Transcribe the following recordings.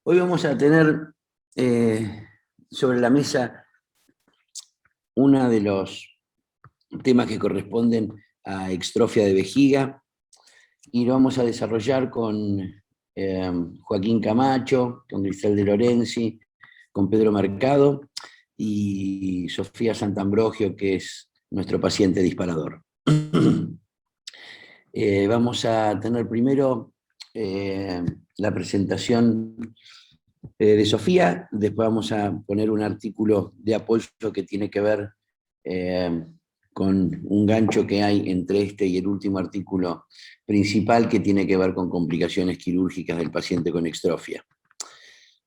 Hoy vamos a tener sobre la mesa uno de los temas que corresponden a extrofia de vejiga y lo vamos a desarrollar con Joaquín Camacho, con Grisel de Lorenzi, con Pedro Mercado y Sofía Santambrogio, que es nuestro paciente disparador. Vamos a tener primero la presentación de Sofía, después vamos a poner un artículo de apoyo que tiene que ver con un gancho que hay entre este y el último artículo principal que tiene que ver con complicaciones quirúrgicas del paciente con extrofia.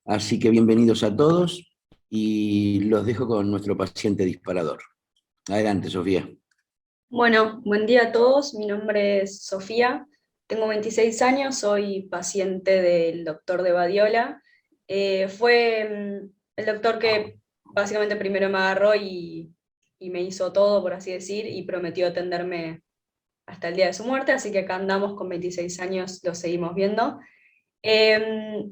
Así que bienvenidos a todos y los dejo con nuestro paciente disparador. Adelante, Sofía. Bueno, buen día a todos. Mi nombre es Sofía, tengo 26 años, soy paciente del doctor de Badiola. Fue el doctor que básicamente primero me agarró y me hizo todo, por así decir, y prometió atenderme hasta el día de su muerte, así que acá andamos con 26 años, lo seguimos viendo. Eh,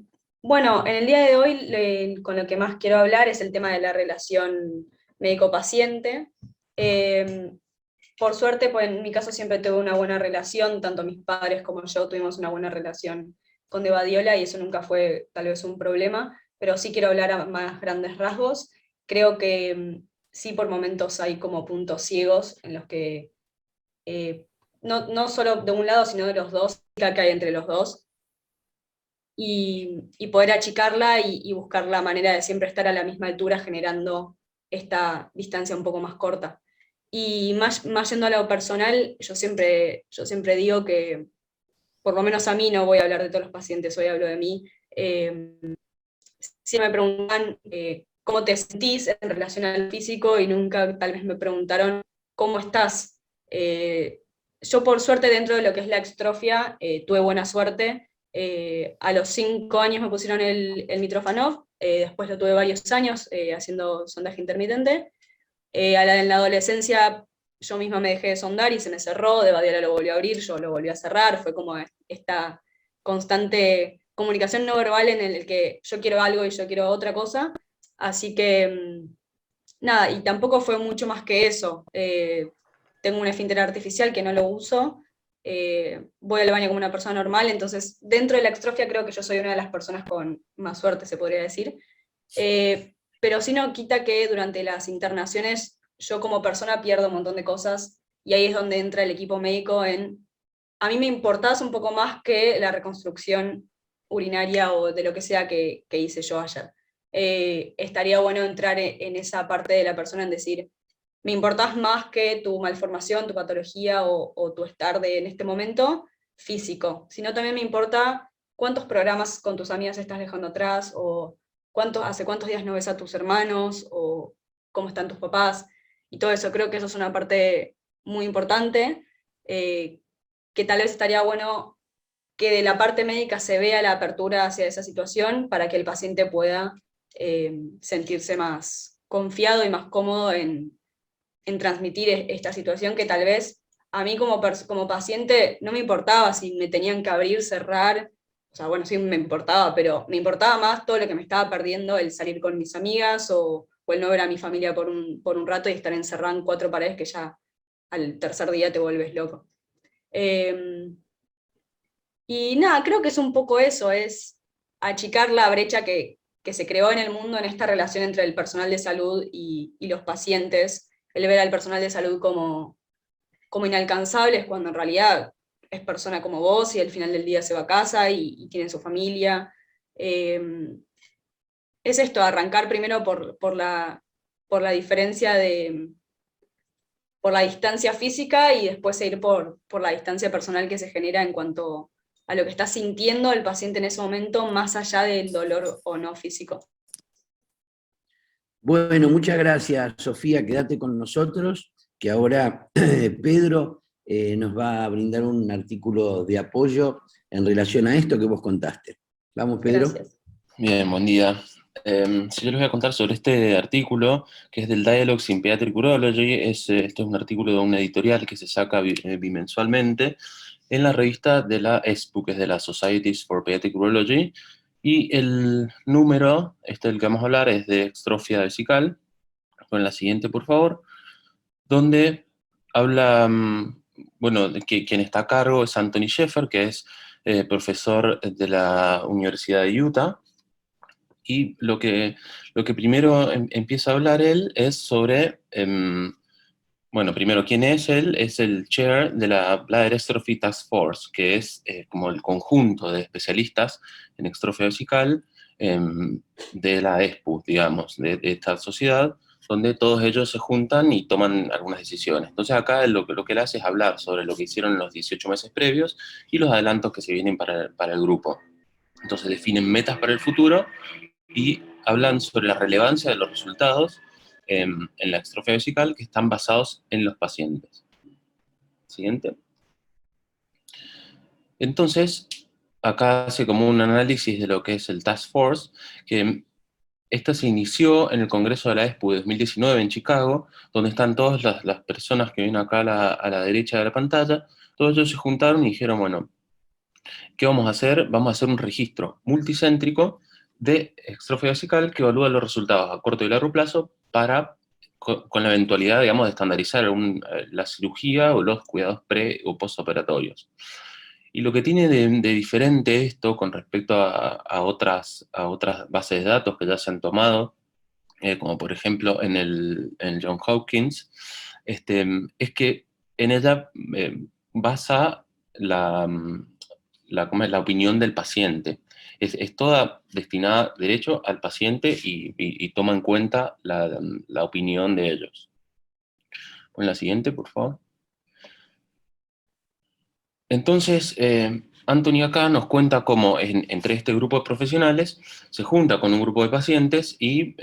bueno, en el día de hoy con lo que más quiero hablar es el tema de la relación médico-paciente. Eh, por suerte, pues en mi caso siempre tuve una buena relación, tanto mis padres como yo tuvimos una buena relación con De Badiola y eso nunca fue tal vez un problema, pero sí quiero hablar a más grandes rasgos. Creo que sí por momentos hay como puntos ciegos en los que no solo de un lado, sino de los dos, que hay entre los dos, y poder achicarla y buscar la manera de siempre estar a la misma altura generando esta distancia un poco más corta. Y más yendo a lo personal, yo siempre digo que, por lo menos a mí, no voy a hablar de todos los pacientes, hoy hablo de mí, si me preguntan cómo te sentís en relación al físico y nunca tal vez me preguntaron cómo estás. Yo por suerte dentro de lo que es la extrofia tuve buena suerte. A los 5 años me pusieron el Mitrofanov, después lo tuve varios años haciendo sondaje intermitente. En la adolescencia yo misma me dejé de sondar y se me cerró, de Badiola lo volvió a abrir, yo lo volví a cerrar, fue como esta constante comunicación no verbal en el que yo quiero algo y yo quiero otra cosa, así que nada, y tampoco fue mucho más que eso. Tengo un esfínter artificial que no lo uso, voy al baño como una persona normal, entonces dentro de la extrofia creo que yo soy una de las personas con más suerte, se podría decir. Pero sí no quita que durante las internaciones yo como persona pierdo un montón de cosas y ahí es donde entra el equipo médico en... A mí me importás un poco más que la reconstrucción urinaria o de lo que sea que hice yo ayer. Estaría bueno entrar en esa parte de la persona en decir, me importás más que tu malformación, tu patología o tu estar en este momento físico, sino también me importa cuántos programas con tus amigas estás dejando atrás o hace cuántos días no ves a tus hermanos o cómo están tus papás y todo eso. Creo que eso es una parte muy importante, eh, que tal vez estaría bueno que de la parte médica se vea la apertura hacia esa situación para que el paciente pueda sentirse más confiado y más cómodo en transmitir esta situación que tal vez a mí como paciente no me importaba si me tenían que abrir, cerrar, o sea, bueno, sí me importaba, pero me importaba más todo lo que me estaba perdiendo, el salir con mis amigas o el no ver a mi familia por un rato y estar encerrado en 4 paredes que ya al tercer día te vuelves loco. Y nada, creo que es un poco eso, es achicar la brecha que se creó en el mundo en esta relación entre el personal de salud y los pacientes, el ver al personal de salud como inalcanzables cuando en realidad es persona como vos y al final del día se va a casa y tiene su familia. Es esto, arrancar primero por la diferencia por la distancia física y después ir por la distancia personal que se genera en cuanto a lo que está sintiendo el paciente en ese momento, más allá del dolor o no físico. Bueno, muchas gracias, Sofía. Quédate con nosotros, que ahora Pedro nos va a brindar un artículo de apoyo en relación a esto que vos contaste. Vamos, Pedro. Gracias. Bien, buen día. Sí, yo les voy a contar sobre este artículo que es del Dialogues in Pediatric Urology. Esto es un artículo de una editorial que se saca bimensualmente en la revista de la ESPU, que es de la Societies for Pediatric Urology, Y el número, del que vamos a hablar, es de extrofia vesical. Con la siguiente, por favor, donde habla, bueno, de que quien está a cargo es Anthony Sheffer, que es profesor de la Universidad de Utah, y lo que primero empieza a hablar él es sobre, bueno, primero, ¿quién es él? Es el chair de la Bladder Extrophy Task Force, que es como el conjunto de especialistas en extrofia vesical de la ESPU, digamos, de esta sociedad, donde todos ellos se juntan y toman algunas decisiones. Entonces acá lo que él hace es hablar sobre lo que hicieron en los 18 meses previos y los adelantos que se vienen para el grupo. Entonces definen metas para el futuro y hablan sobre la relevancia de los resultados en la extrofia vesical que están basados en los pacientes. Siguiente. Entonces, acá hace como un análisis de lo que es el Task Force, que esta se inició en el Congreso de la ESPU de 2019 en Chicago, donde están todas las personas que ven acá a la derecha de la pantalla. Todos ellos se juntaron y dijeron, bueno, ¿qué vamos a hacer? Vamos a hacer un registro multicéntrico de extrofia vesical que evalúa los resultados a corto y largo plazo con la eventualidad, digamos, de estandarizar la cirugía o los cuidados pre o postoperatorios. Y lo que tiene de diferente esto con respecto a otras bases de datos que ya se han tomado, como por ejemplo en el Johns Hopkins, es que en ella basa ¿cómo es? La opinión del paciente. Es toda destinada derecho al paciente y toma en cuenta la opinión de ellos. Pon la siguiente, por favor. Entonces, Anthony acá nos cuenta cómo entre este grupo de profesionales se junta con un grupo de pacientes y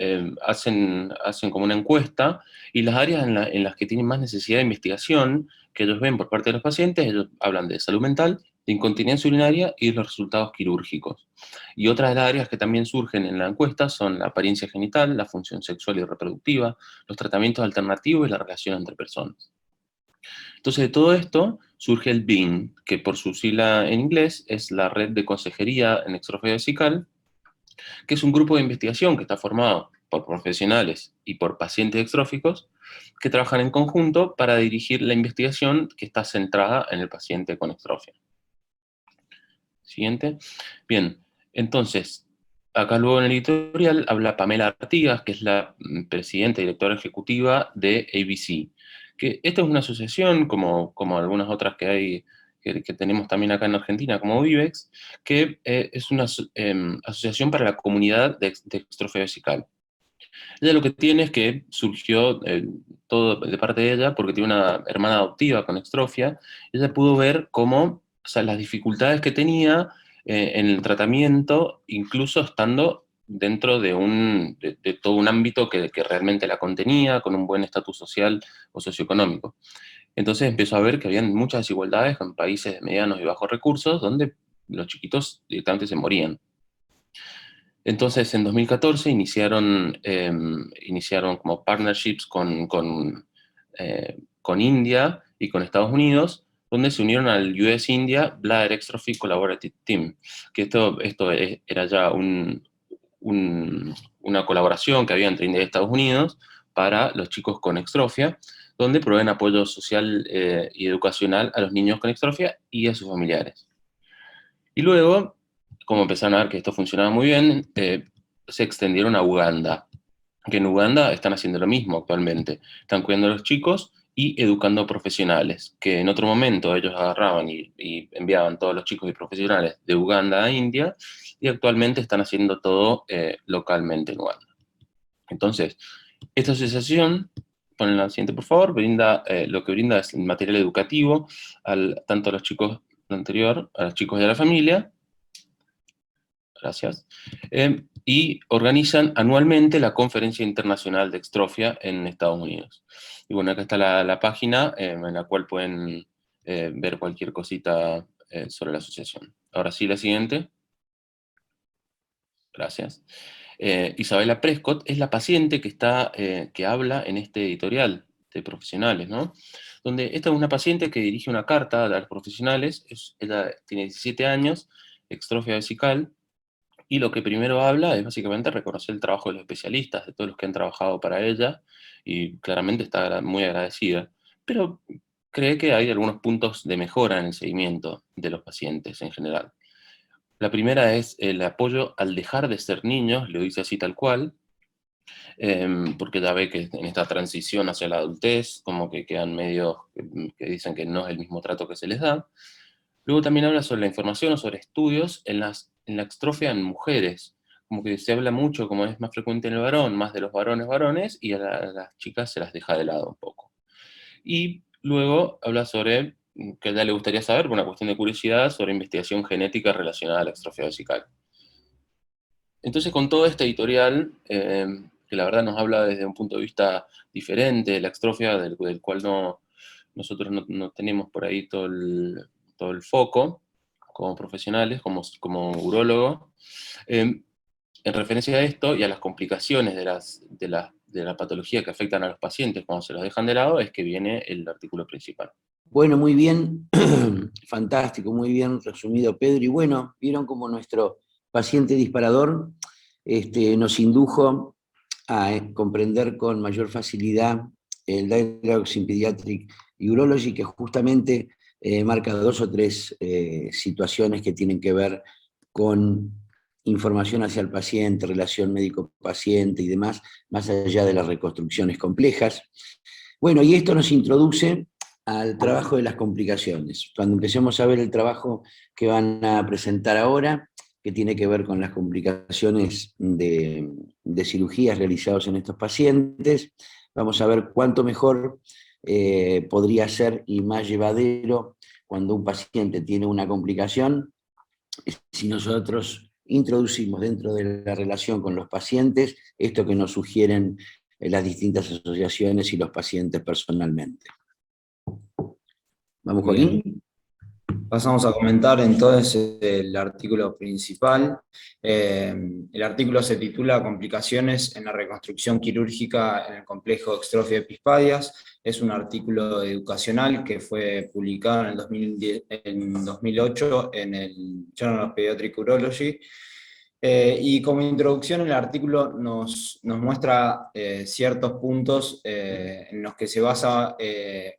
hacen como una encuesta, y las áreas en las que tienen más necesidad de investigación que ellos ven por parte de los pacientes, ellos hablan de salud mental, de incontinencia urinaria y de los resultados quirúrgicos. Y otras de las áreas que también surgen en la encuesta son la apariencia genital, la función sexual y reproductiva, los tratamientos alternativos y la relación entre personas. Entonces, de todo esto surge el BIN, que por su sigla en inglés es la Red de Consejería en Extrofia Vesical, que es un grupo de investigación que está formado por profesionales y por pacientes extróficos que trabajan en conjunto para dirigir la investigación que está centrada en el paciente con extrofia. Siguiente. Bien, entonces, acá luego en el editorial habla Pamela Artigas, que es la presidenta y directora ejecutiva de ABC, que esta es una asociación, como algunas otras que hay, que tenemos también acá en Argentina, como Vivex, que es una asociación para la comunidad de extrofia vesical. Ella lo que tiene es que surgió todo de parte de ella, porque tiene una hermana adoptiva con extrofia. Ella pudo ver cómo, o sea, las dificultades que tenía en el tratamiento, incluso estando dentro de todo un ámbito que realmente la contenía, con un buen estatus social o socioeconómico. Entonces empezó a ver que había muchas desigualdades en países de medianos y bajos recursos, donde los chiquitos directamente se morían. Entonces, en 2014 iniciaron como partnerships con India y con Estados Unidos, donde se unieron al US-India Bladder Extrophy Collaborative Team, que esto era ya una colaboración que había entre India y Estados Unidos para los chicos con extrofia, donde proveen apoyo social y educacional a los niños con extrofia y a sus familiares. Y luego, como empezaron a ver que esto funcionaba muy bien, se extendieron a Uganda, que en Uganda están haciendo lo mismo actualmente. Están cuidando a los chicos y educando profesionales, que en otro momento ellos agarraban y enviaban todos los chicos y profesionales de Uganda a India, y actualmente están haciendo todo localmente en Uganda. Entonces, esta asociación, ponen la siguiente por favor, lo que brinda es material educativo tanto a los chicos, lo anterior, a los chicos y a la familia. Gracias. Y organizan anualmente la Conferencia Internacional de Extrofia en Estados Unidos. Y bueno, acá está la página en la cual pueden ver cualquier cosita sobre la asociación. Ahora sí, la siguiente. Gracias. Isabela Prescott es la paciente que habla en este editorial de profesionales, ¿no? Donde esta es una paciente que dirige una carta a los profesionales, ella tiene 17 años, extrofia vesical, Y lo que primero habla es básicamente reconocer el trabajo de los especialistas, de todos los que han trabajado para ella, y claramente está muy agradecida. Pero cree que hay algunos puntos de mejora en el seguimiento de los pacientes en general. La primera es el apoyo al dejar de ser niños, lo dice así tal cual, porque ya ve que en esta transición hacia la adultez, como que quedan medios que dicen que no es el mismo trato que se les da. Luego también habla sobre la información o sobre estudios en la extrofia en mujeres, como que se habla mucho, como es más frecuente en el varón, más de los varones, y a las chicas se las deja de lado un poco. Y luego habla sobre, que a ella le gustaría saber, por una cuestión de curiosidad, sobre investigación genética relacionada a la extrofia vesical. Entonces, con todo este editorial, que la verdad nos habla desde un punto de vista diferente de la extrofia, del cual nosotros no tenemos por ahí todo el foco, como profesionales, como urólogo, en referencia a esto y a las complicaciones de la patología que afectan a los pacientes cuando se los dejan de lado, es que viene el artículo principal. Bueno, muy bien, fantástico, muy bien resumido, Pedro. Y bueno, vieron como nuestro paciente disparador nos indujo a comprender con mayor facilidad el Dialogues in Pediatric Urology, que justamente marca 2 o 3 situaciones que tienen que ver con información hacia el paciente, relación médico-paciente y demás, más allá de las reconstrucciones complejas. Bueno, y esto nos introduce al trabajo de las complicaciones. Cuando empecemos a ver el trabajo que van a presentar ahora, que tiene que ver con las complicaciones de cirugías realizadas en estos pacientes, vamos a ver cuánto mejor podría ser y más llevadero cuando un paciente tiene una complicación, si nosotros introducimos dentro de la relación con los pacientes esto que nos sugieren las distintas asociaciones y los pacientes personalmente. ¿Vamos, Joaquín? Bien. Pasamos a comentar entonces el artículo principal. El artículo se titula Complicaciones en la reconstrucción quirúrgica en el complejo extrofia epispadias. Es un artículo educacional que fue publicado en 2008 en el Journal of Pediatric Urology. Y como introducción, el artículo nos muestra ciertos puntos en los que se basa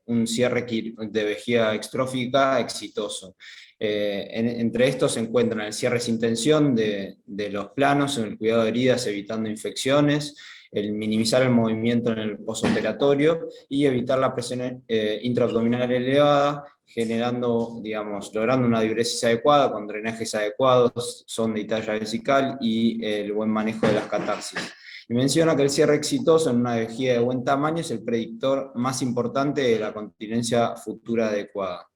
un cierre de vejiga extrófica exitoso. Entre estos se encuentran el cierre sin tensión de los planos, en el cuidado de heridas evitando infecciones, el minimizar el movimiento en el postoperatorio y evitar la presión intraabdominal elevada, logrando una diuresis adecuada, con drenajes adecuados, sonda y talla vesical y el buen manejo de las catarsis. Y menciona que el cierre exitoso en una vejiga de buen tamaño es el predictor más importante de la continencia futura adecuada.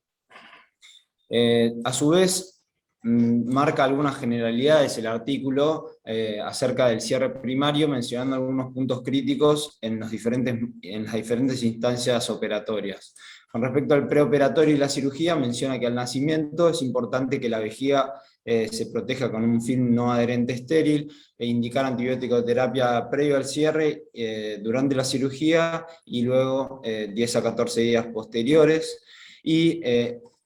A su vez, marca algunas generalidades el artículo acerca del cierre primario, mencionando algunos puntos críticos en las diferentes instancias operatorias. Con respecto al preoperatorio y la cirugía, menciona que al nacimiento es importante que la vejiga se proteja con un film no adherente estéril, e indicar antibiótico-terapia previo al cierre, durante la cirugía y luego 10 a 14 días posteriores. Y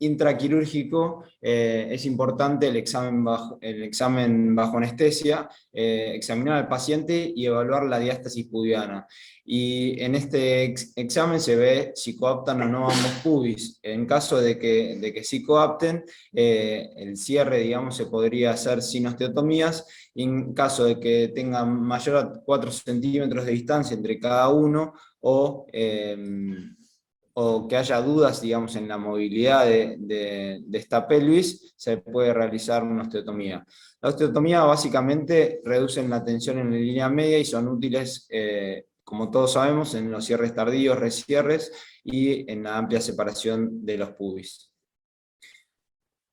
intraquirúrgico, es importante el examen bajo anestesia, examinar al paciente y evaluar la diástasis pubiana. Y en este examen se ve si coaptan o no ambos pubis. En caso de que sí coapten, el cierre, se podría hacer sin osteotomías, y en caso de que tengan mayor a 4 centímetros de distancia entre cada uno, o que haya dudas, en la movilidad de esta pelvis, se puede realizar una osteotomía. La osteotomía básicamente reduce la tensión en la línea media y son útiles, como todos sabemos, en los cierres tardíos, rescierres y en la amplia separación de los pubis.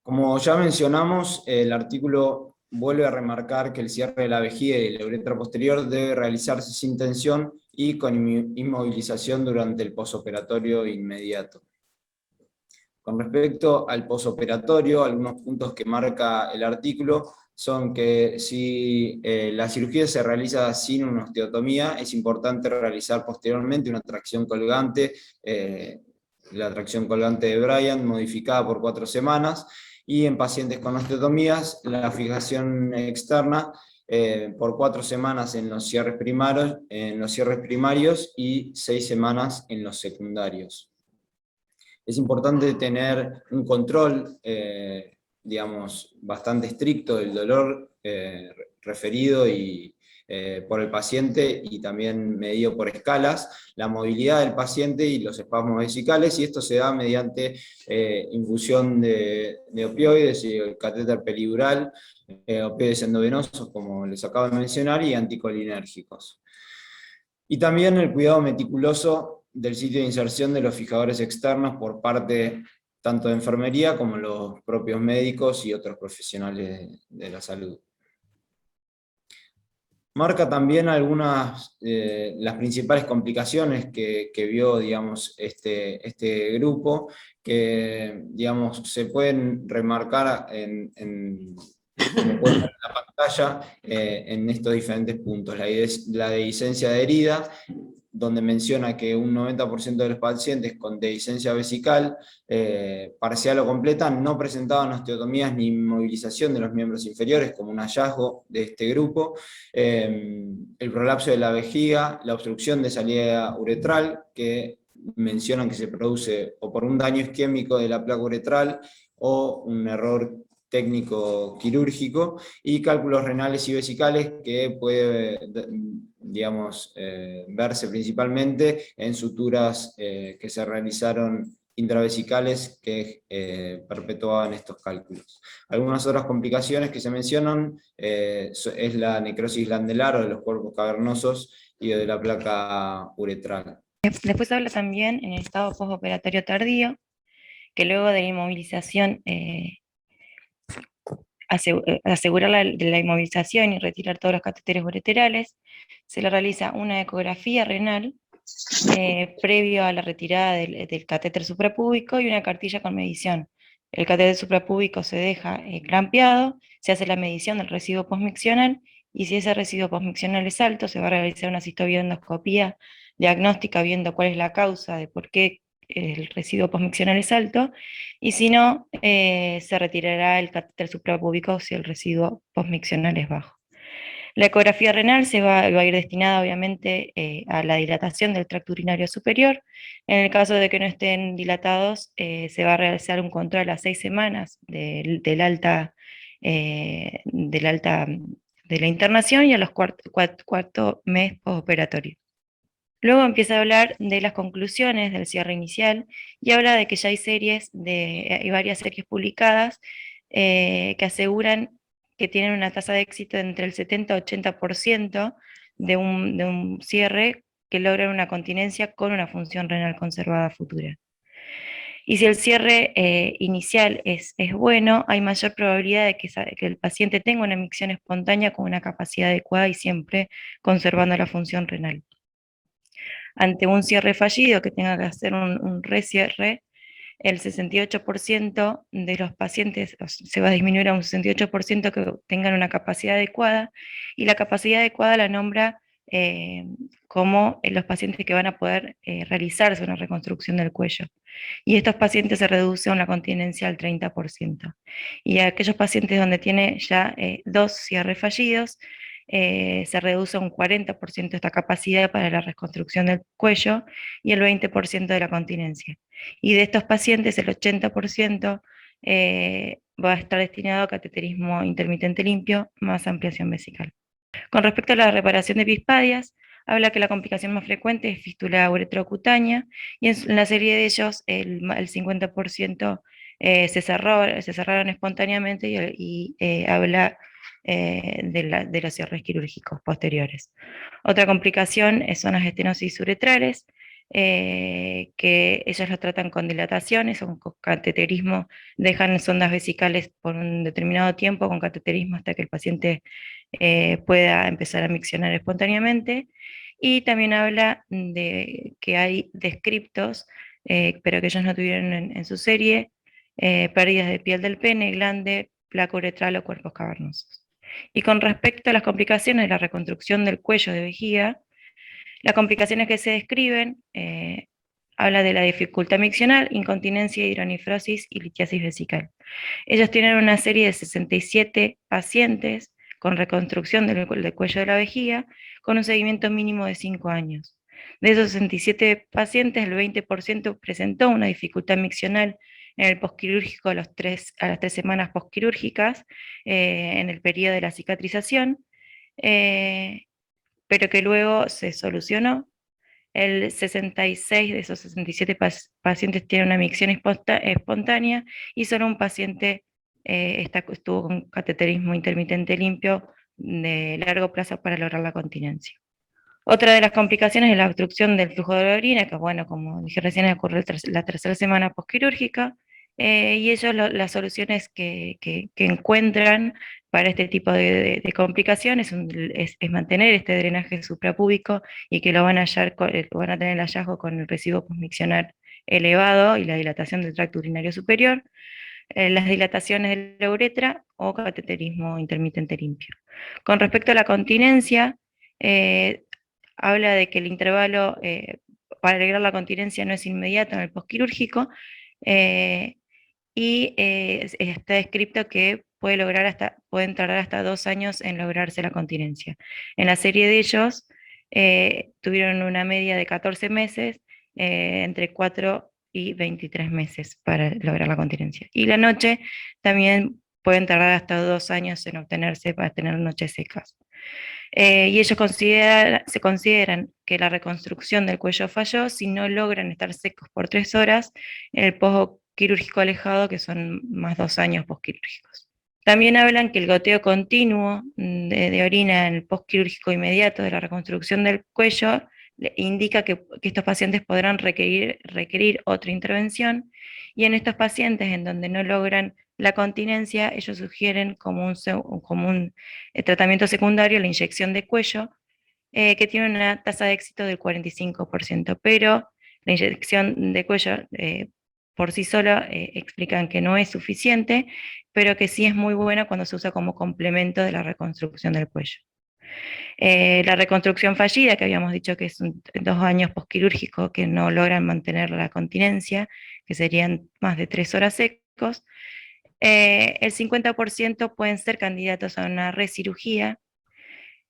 Como ya mencionamos, el artículo vuelve a remarcar que el cierre de la vejiga y la uretra posterior debe realizarse sin tensión y con inmovilización durante el posoperatorio inmediato. Con respecto al posoperatorio, algunos puntos que marca el artículo son que si la cirugía se realiza sin una osteotomía, es importante realizar posteriormente una tracción colgante, la tracción colgante de Bryant, modificada por 4 semanas, Y en pacientes con osteotomías, la fijación externa por 4 semanas en los cierres primarios y 6 semanas en los secundarios. Es importante tener un control, digamos, bastante estricto del dolor referido por el paciente y también medido por escalas, la movilidad del paciente y los espasmos vesicales, y esto se da mediante infusión de opioides y el catéter peridural, opioides endovenosos, como les acabo de mencionar, y anticolinérgicos. Y también el cuidado meticuloso del sitio de inserción de los fijadores externos por parte tanto de enfermería como los propios médicos y otros profesionales de la salud. Marca también algunas, las principales complicaciones que vio, digamos, este grupo, que, digamos, se pueden remarcar como pueden ver en la pantalla, en estos diferentes puntos. La dehiscencia de herida, donde menciona que un 90% de los pacientes con dehiscencia vesical parcial o completa no presentaban osteotomías ni inmovilización de los miembros inferiores, como un hallazgo de este grupo. El prolapso de la vejiga, la obstrucción de salida uretral, que mencionan que se produce o por un daño isquémico de la placa uretral o un error técnico quirúrgico, y cálculos renales y vesicales que puede, digamos, verse principalmente en suturas que se realizaron intravesicales que perpetuaban estos cálculos. Algunas otras complicaciones que se mencionan es la necrosis glandular o de los cuerpos cavernosos y de la placa uretral. Después habla también en el estado postoperatorio tardío, que luego de la inmovilización, asegurar la inmovilización y retirar todos los catéteres ureterales, se le realiza una ecografía renal previo a la retirada del catéter suprapúbico y una cartilla con medición. El catéter suprapúbico se deja clampeado, se hace la medición del residuo postmiccional, y si ese residuo postmiccional es alto, se va a realizar una cistobiendoscopía diagnóstica viendo cuál es la causa de por qué el residuo postmiccional es alto, y si no, se retirará el catéter suprapúbico si el residuo postmiccional es bajo. La ecografía renal va a ir destinada obviamente a la dilatación del tracto urinario superior. En el caso de que no estén dilatados, se va a realizar un control a 6 semanas de la internación y a los cuarto mes postoperatorio. Luego empieza a hablar de las conclusiones del cierre inicial y habla de que ya hay varias series publicadas que aseguran que tienen una tasa de éxito entre el 70-80% de un cierre que logran una continencia con una función renal conservada futura. Y si el cierre inicial es bueno, hay mayor probabilidad de que el paciente tenga una micción espontánea con una capacidad adecuada y siempre conservando la función renal. Ante un cierre fallido que tenga que hacer un recierre, el 68% de los pacientes se va a disminuir a un 68% que tengan una capacidad adecuada, y la capacidad adecuada la nombra como los pacientes que van a poder realizarse una reconstrucción del cuello. Y estos pacientes se reducen una continencia al 30%. Y aquellos pacientes donde tiene ya 2 cierres fallidos, se reduce un 40% esta capacidad para la reconstrucción del cuello y el 20% de la continencia. Y de estos pacientes, el 80% va a estar destinado a cateterismo intermitente limpio más ampliación vesical. Con respecto a la reparación de epispadias, habla que la complicación más frecuente es fístula ureterocutánea, y en la serie de ellos el 50% se cerraron espontáneamente, y habla de los cierres quirúrgicos posteriores. Otra complicación son las estenosis uretrales, que ellos lo tratan con dilataciones o con cateterismo, dejan sondas vesicales por un determinado tiempo con cateterismo hasta que el paciente pueda empezar a miccionar espontáneamente. Y también habla de que hay descriptos, pero que ellos no tuvieron en su serie, pérdidas de piel del pene, glande, placa uretral o cuerpos cavernosos. Y con respecto a las complicaciones de la reconstrucción del cuello de vejiga, las complicaciones que se describen habla de la dificultad miccional, incontinencia, hidronefrosis y litiasis vesical. Ellos tienen una serie de 67 pacientes con reconstrucción del cuello de la vejiga, con un seguimiento mínimo de 5 años. De esos 67 pacientes, el 20% presentó una dificultad miccional en el posquirúrgico a las 3 semanas posquirúrgicas, en el periodo de la cicatrización, pero que luego se solucionó. El 66 de esos 67 pacientes tienen una micción espontánea y solo un paciente estuvo con cateterismo intermitente limpio de largo plazo para lograr la continencia. Otra de las complicaciones es la obstrucción del flujo de la orina, que bueno, como dije recién, ocurre la tercera semana posquirúrgica, y ellos las soluciones que encuentran para este tipo de complicaciones es mantener este drenaje suprapúbico y que lo van a tener el hallazgo con el residuo postmiccional elevado y la dilatación del tracto urinario superior, las dilataciones de la uretra o cateterismo intermitente limpio. Con respecto a la continencia, habla de que el intervalo para lograr la continencia no es inmediato en el posquirúrgico, y está descrito que pueden tardar hasta 2 años en lograrse la continencia. En la serie de ellos tuvieron una media de 14 meses, entre 4 y 23 meses para lograr la continencia. Y la noche también pueden tardar hasta 2 años en obtenerse para tener noches secas. Y ellos se consideran que la reconstrucción del cuello falló si no logran estar secos por 3 horas en el posquirúrgico alejado, que son más 2 años posquirúrgicos. También hablan que el goteo continuo de orina en el posquirúrgico inmediato de la reconstrucción del cuello indica que estos pacientes podrán requerir otra intervención, y en estos pacientes en donde no logran la continencia, ellos sugieren como un tratamiento secundario la inyección de cuello, que tiene una tasa de éxito del 45%, pero la inyección de cuello por sí sola explican que no es suficiente, pero que sí es muy buena cuando se usa como complemento de la reconstrucción del cuello. La reconstrucción fallida, que habíamos dicho que es 2 años posquirúrgicos que no logran mantener la continencia, que serían más de 3 horas secos, el 50% pueden ser candidatos a una recirugía,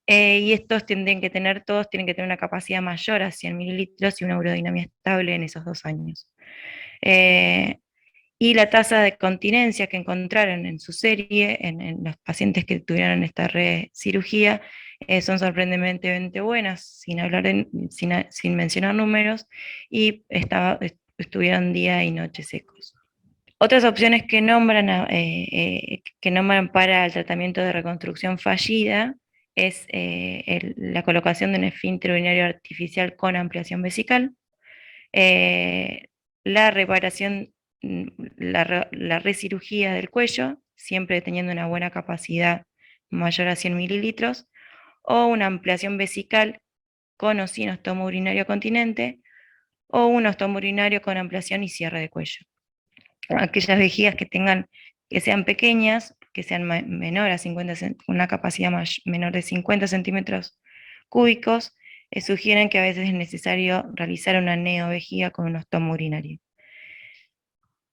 y estos todos tienen que tener una capacidad mayor a 100 mililitros y una urodinamia estable en esos 2 años. Y la tasa de continencia que encontraron en su serie, en los pacientes que tuvieron esta recirugía, son sorprendentemente buenas, sin mencionar números, y estuvieron día y noche secos. Otras opciones que nombran para el tratamiento de reconstrucción fallida es la colocación de un esfínter urinario artificial con ampliación vesical, la reparación, la recirugía del cuello, siempre teniendo una buena capacidad mayor a 100 mililitros, o una ampliación vesical con o sin ostomo urinario continente, o un ostomo urinario con ampliación y cierre de cuello. Aquellas vejigas que sean pequeñas, que sean menor a 50, una capacidad menor de 50 centímetros cúbicos, sugieren que a veces es necesario realizar una neovejiga con un ostomo urinario.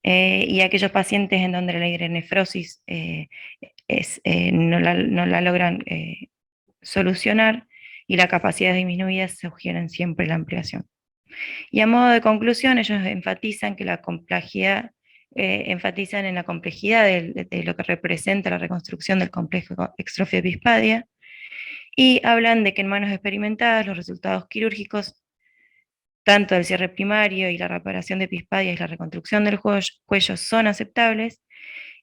Y aquellos pacientes en donde la hidronefrosis no la logran solucionar y la capacidad disminuida, se sugieren siempre la ampliación. Y a modo de conclusión, ellos enfatizan en la complejidad de lo que representa la reconstrucción del complejo extrofio-epispadia, y hablan de que en manos experimentadas los resultados quirúrgicos, tanto del cierre primario y la reparación de epispadia y la reconstrucción del cuello son aceptables,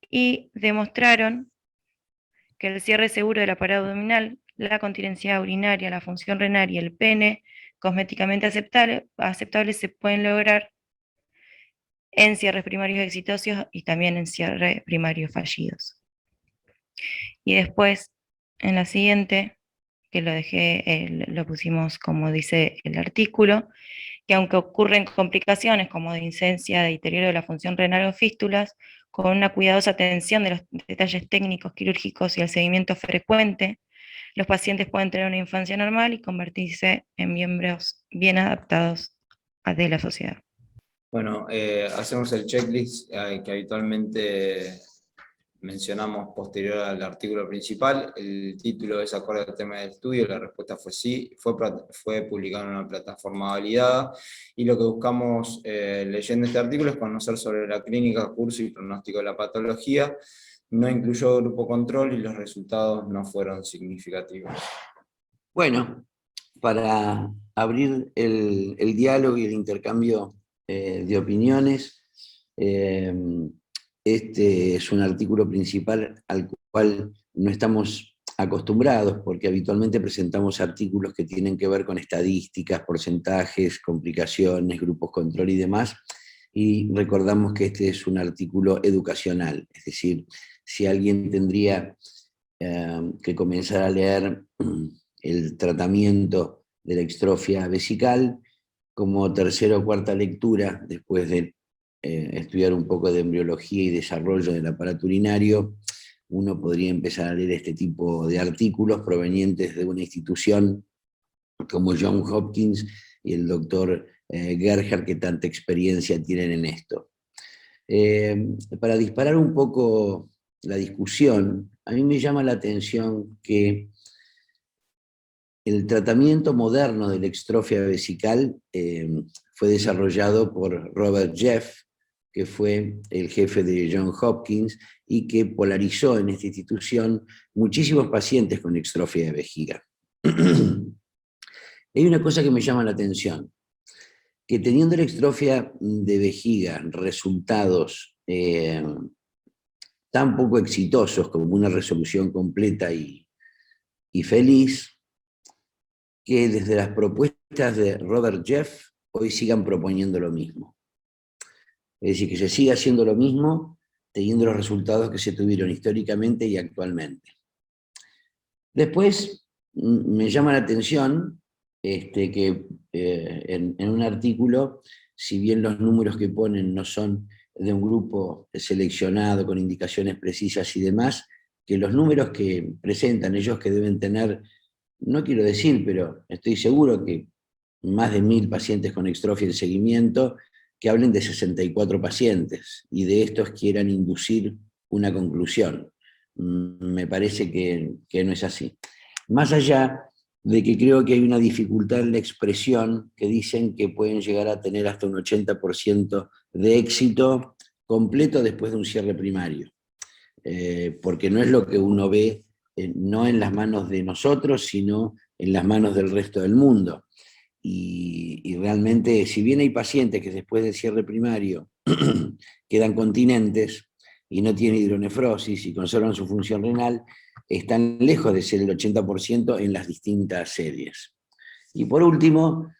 y demostraron que el cierre seguro del aparato abdominal, la continencia urinaria, la función renal y el pene cosméticamente aceptables se pueden lograr en cierres primarios exitosos y también en cierres primarios fallidos. Y después, en la siguiente, que lo pusimos como dice el artículo, que aunque ocurren complicaciones como de incencia, de deterioro de la función renal o fístulas, con una cuidadosa atención de los detalles técnicos quirúrgicos y el seguimiento frecuente, los pacientes pueden tener una infancia normal y convertirse en miembros bien adaptados de la sociedad. Bueno, hacemos el checklist que habitualmente mencionamos posterior al artículo principal. El título es acorde al tema del estudio, la respuesta fue sí, fue publicado en una plataforma validada, y lo que buscamos leyendo este artículo es conocer sobre la clínica, curso y pronóstico de la patología. No incluyó grupo control y los resultados no fueron significativos. Bueno, para abrir el diálogo y el intercambio de opiniones, este es un artículo principal al cual no estamos acostumbrados, porque habitualmente presentamos artículos que tienen que ver con estadísticas, porcentajes, complicaciones, grupos control y demás, y recordamos que este es un artículo educacional, es decir, si alguien tendría que comenzar a leer el tratamiento de la extrofia vesical, como tercera o cuarta lectura, después de estudiar un poco de embriología y desarrollo del aparato urinario, uno podría empezar a leer este tipo de artículos provenientes de una institución como Johns Hopkins y el doctor Gerhard, que tanta experiencia tienen en esto. Para disparar un poco la discusión, a mí me llama la atención que el tratamiento moderno de la extrofia vesical fue desarrollado por Robert Jeff, que fue el jefe de Johns Hopkins y que polarizó en esta institución muchísimos pacientes con extrofia de vejiga. Hay una cosa que me llama la atención, que teniendo la extrofia de vejiga resultados tan poco exitosos como una resolución completa y feliz, que desde las propuestas de Robert Jeff hoy sigan proponiendo lo mismo. Es decir, que se siga haciendo lo mismo teniendo los resultados que se tuvieron históricamente y actualmente. Después me llama la atención que en un artículo, si bien los números que ponen no son de un grupo seleccionado con indicaciones precisas y demás, que los números que presentan ellos, que deben tener, no quiero decir, pero estoy seguro que más de 1000 pacientes con extrofia en seguimiento, que hablen de 64 pacientes, y de estos quieran inducir una conclusión. Me parece que no es así. Más allá de que creo que hay una dificultad en la expresión, que dicen que pueden llegar a tener hasta un 80% de éxito completo después de un cierre primario. Porque no es lo que uno ve, no en las manos de nosotros, sino en las manos del resto del mundo. Y realmente, si bien hay pacientes que después del cierre primario quedan continentes y no tienen hidronefrosis y conservan su función renal, están lejos de ser el 80% en las distintas series. Y por último,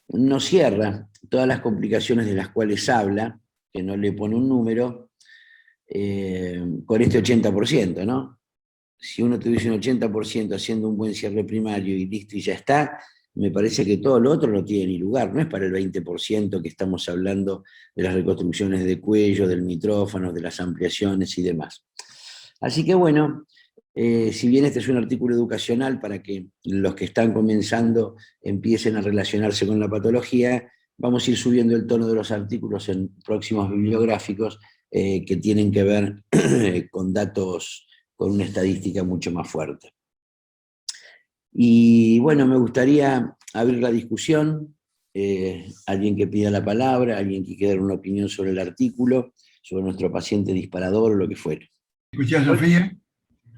no cierra todas las complicaciones de las cuales habla, que no le pone un número, con este 80%, ¿no? Si uno tuviese un 80% haciendo un buen cierre primario y listo y ya está, me parece que todo lo otro no tiene ni lugar, no es para el 20% que estamos hablando de las reconstrucciones de cuello, del mitrófano, de las ampliaciones y demás. Así que bueno, si bien este es un artículo educacional para que los que están comenzando empiecen a relacionarse con la patología, vamos a ir subiendo el tono de los artículos en próximos bibliográficos que tienen que ver con datos, con una estadística mucho más fuerte. Y bueno, me gustaría abrir la discusión, alguien que pida la palabra, alguien que quiera dar una opinión sobre el artículo, sobre nuestro paciente disparador o lo que fuera. ¿Escuché a Sofía?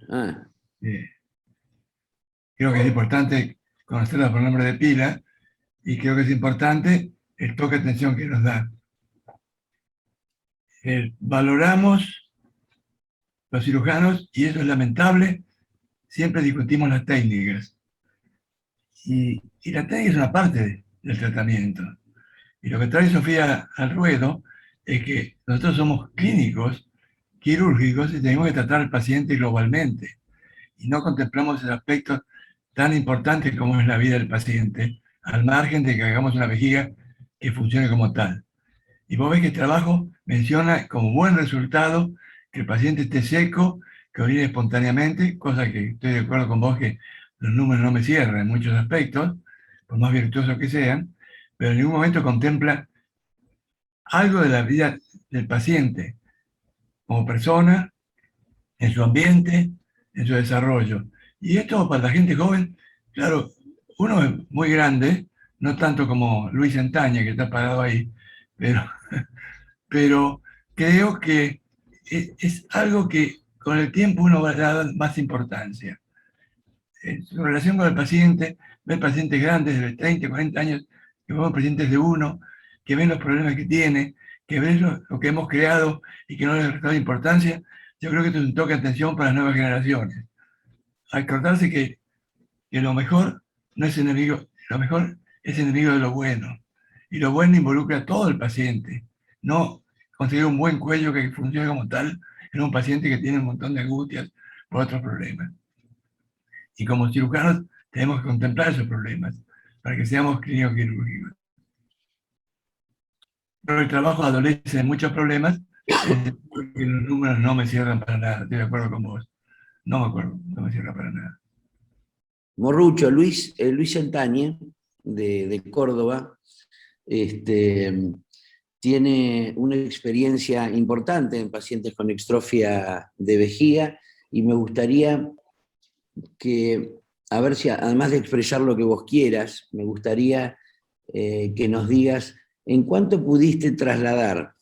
Ah, Creo que es importante conocerla por nombre de pila y creo que es importante el toque de atención que nos da. Valoramos los cirujanos, y eso es lamentable, siempre discutimos las técnicas. Y la técnica es una parte del tratamiento. Y lo que trae Sofía al ruedo es que nosotros somos clínicos, quirúrgicos, y tenemos que tratar al paciente globalmente. Y no contemplamos el aspecto tan importante como es la vida del paciente, al margen de que hagamos una vejiga que funcione como tal. Y vos ves que el trabajo menciona como buen resultado que el paciente esté seco, que orine espontáneamente, cosa que estoy de acuerdo con vos que los números no me cierran en muchos aspectos, por más virtuosos que sean, pero en ningún momento contempla algo de la vida del paciente como persona, en su ambiente, en su desarrollo. Y esto para la gente joven, claro, uno es muy grande, no tanto como Luis Antaña, que está parado ahí, pero, pero creo que es algo que con el tiempo uno va a dar más importancia. En su relación con el paciente, ver pacientes grandes de 30, 40 años, que vemos pacientes de uno, que ven los problemas que tiene, que ven lo que hemos creado y que no les da importancia. Yo creo que esto es un toque de atención para las nuevas generaciones. Acordarse que lo mejor no es enemigo, lo mejor es enemigo de lo bueno. Y lo bueno involucra a todo el paciente, no conseguir un buen cuello que funcione como tal en un paciente que tiene un montón de angustias por otros problemas. Y como cirujanos tenemos que contemplar esos problemas para que seamos clínicos quirúrgicos. Pero el trabajo adolece de muchos problemas porque los números no me cierran para nada. Estoy de acuerdo con vos. No me acuerdo, no me cierra para nada. Morrucho, Luis Antaña, de Córdoba, tiene una experiencia importante en pacientes con extrofia de vejiga y me gustaría que, a ver si además de expresar lo que vos quieras, me gustaría que nos digas en cuánto pudiste trasladar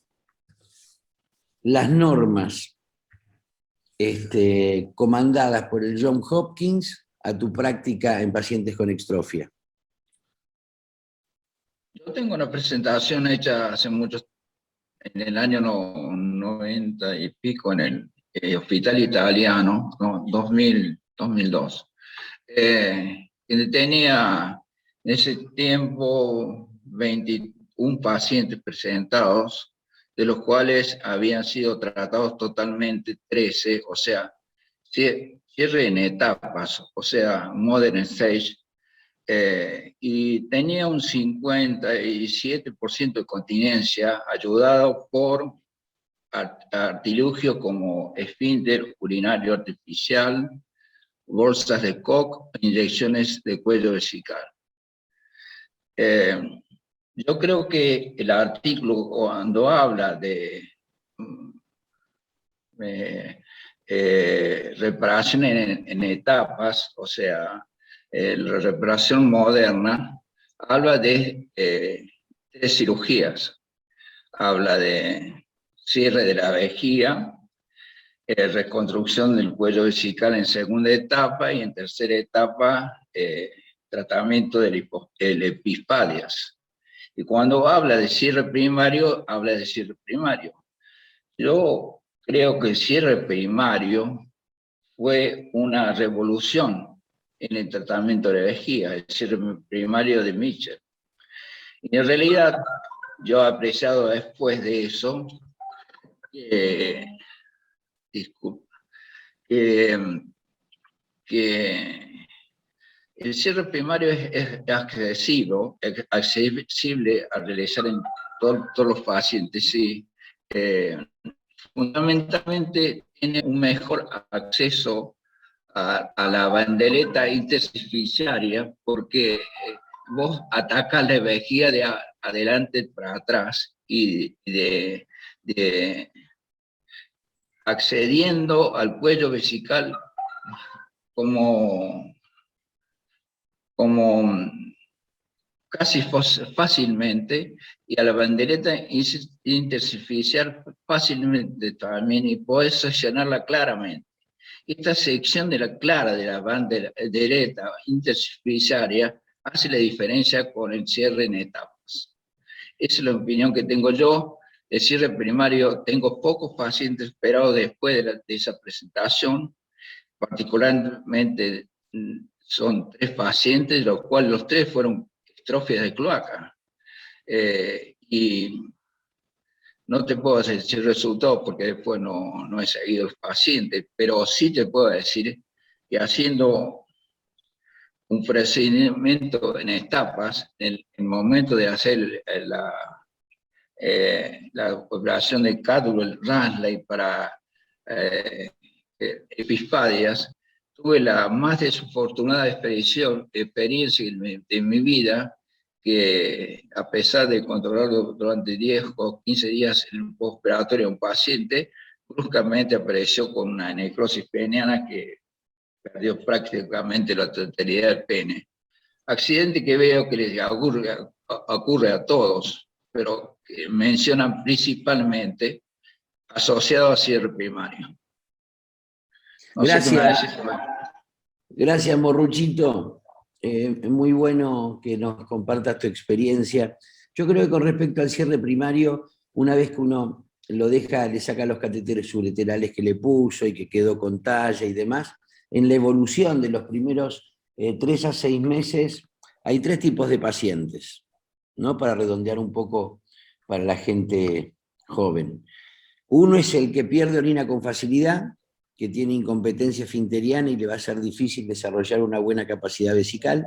las normas comandadas por el Johns Hopkins a tu práctica en pacientes con extrofia. Yo tengo una presentación hecha hace muchos, en el año 90 y pico, en el Hospital Italiano, no, 2002. Que tenía en ese tiempo 21 pacientes presentados, de de habían sido tratados totalmente 13, o sea, cierre en etapas, o sea, modern stage, y tenía un 57% de continencia, ayudado por artilugio como esfínter urinario artificial, bolsas de Koch, inyecciones de cuello vesical. Yo creo que el artículo, cuando habla de reparación en etapas, o sea, la reparación moderna, habla de 3 cirugías. Habla de cierre de la vejiga, reconstrucción del cuello vesical en segunda etapa y en tercera etapa tratamiento de epispadias. Y cuando habla de cierre primario, habla de cierre primario. Yo creo que el cierre primario fue una revolución en el tratamiento de la vejiga, el cierre primario de Mitchell. Y en realidad, yo he apreciado después de eso, que el cierre primario es accesible a realizar en todos los pacientes, sí. Fundamentalmente tiene un mejor acceso a la bandereta intersticiaria porque vos atacas la vejiga de adelante para atrás y accediendo al cuello vesical como casi fácilmente, y a la bandereta intersticial fácilmente también, y podés seccionarla claramente. Esta sección de la clara de la bandereta intersticiaria hace la diferencia con el cierre en etapas. Esa es la opinión que tengo yo. El cierre primario, tengo pocos pacientes esperados después de esa presentación, particularmente son 3 pacientes, de los cuales los 3 fueron extrofias de cloaca. Y no te puedo decir resultados porque después no he seguido los pacientes, pero sí te puedo decir que haciendo un procedimiento en etapas, en el momento de hacer la operación de Cadwell-Ransley para epispadias, tuve la más desafortunada experiencia en mi vida, que a pesar de controlarlo durante 10 o 15 días en el postoperatorio de un paciente, bruscamente apareció con una necrosis peniana que perdió prácticamente la totalidad del pene. Accidente que veo que les ocurre a todos, pero que mencionan principalmente asociado a cierre primario. No sé qué me va a decir. Gracias, Morruchito. Muy bueno que nos compartas tu experiencia. Yo creo que con respecto al cierre primario, una vez que uno lo deja, le saca los catéteres ureterales que le puso y que quedó con talla y demás, en la evolución de los primeros 3 a 6 meses, hay 3 tipos de pacientes, ¿no? Para redondear un poco para la gente joven. Uno es el que pierde orina con facilidad, que tiene incompetencia esfinteriana y le va a ser difícil desarrollar una buena capacidad vesical.